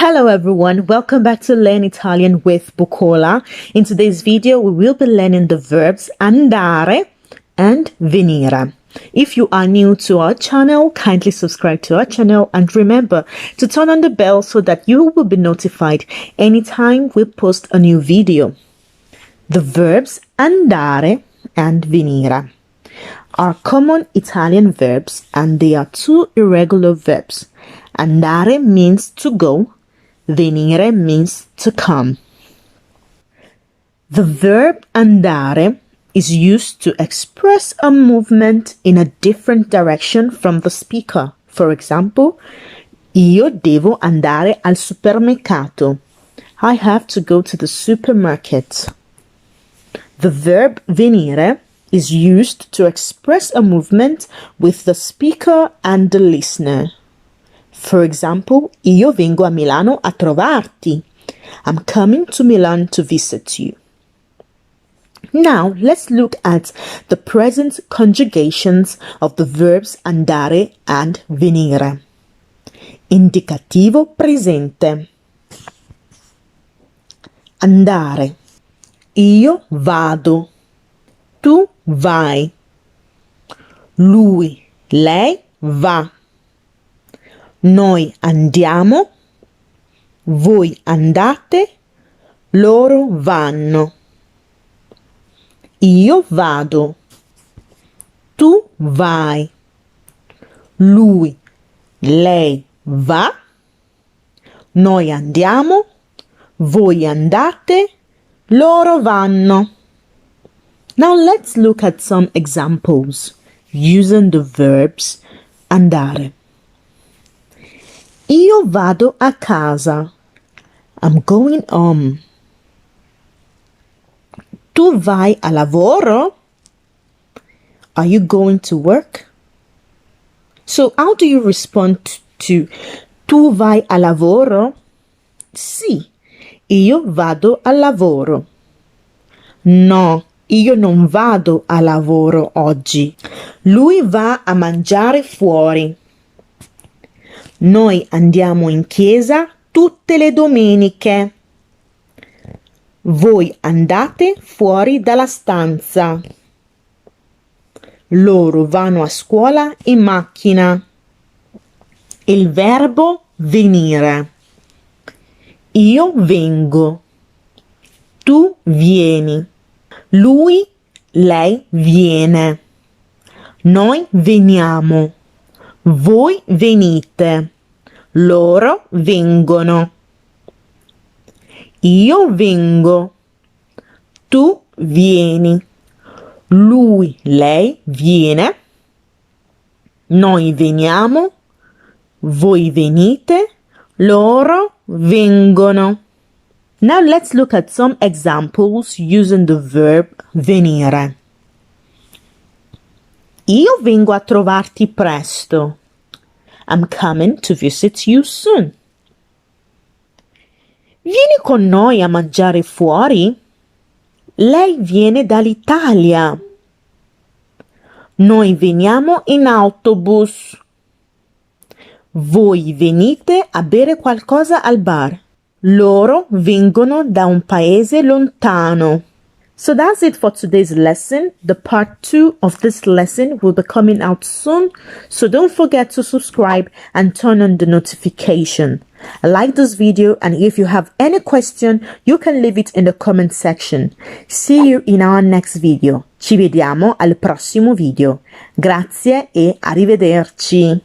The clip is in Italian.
Hello everyone, welcome back to Learn Italian with Bukola. In today's video, we will be learning the verbs andare and venire. If you are new to our channel, kindly subscribe to our channel and remember to turn on the bell so that you will be notified anytime we post a new video. The verbs andare and venire are common Italian verbs and they are two irregular verbs. Andare means to go, venire means to come. The verb andare is used to express a movement in a different direction from the speaker. For example, io devo andare al supermercato. I have to go to the supermarket. The verb venire is used to express a movement with the speaker and the listener. For example, io vengo a Milano a trovarti. I'm coming to Milan to visit you. Now, let's look at the present conjugations of the verbs andare and venire. Indicativo presente. Andare. Io vado. Tu vai. Lui, lei va. Noi andiamo. Voi andate. Loro vanno. Io vado. Tu vai. Lui, lei va. Noi andiamo. Voi andate. Loro vanno. Now let's look at some examples using the verbs andare. Io vado a casa. I'm going home. Tu vai a lavoro? Are you going to work? So how do you respond to tu vai a lavoro? Sì, io vado al lavoro. No, io non vado a lavoro oggi. Lui va a mangiare fuori. Noi andiamo in chiesa tutte le domeniche. Voi andate fuori dalla stanza. Loro vanno a scuola in macchina. Il verbo venire. Io vengo. Tu vieni. Lui, lei viene. Noi veniamo. Voi venite. Loro vengono. Io vengo. Tu vieni. Lui, lei viene. Noi veniamo. Voi venite. Loro vengono. Now let's look at some examples using the verb venire. Io vengo a trovarti presto. I'm coming to visit you soon. Vieni con noi a mangiare fuori? Lei viene dall'Italia. Noi veniamo in autobus. Voi venite a bere qualcosa al bar. Loro vengono da un paese lontano. So that's it for today's lesson. The part 2 of this lesson will be coming out soon. So don't forget to subscribe and turn on the notification. Like this video, and if you have any question, you can leave it in the comment section. See you in our next video. Ci vediamo al prossimo video. Grazie e arrivederci.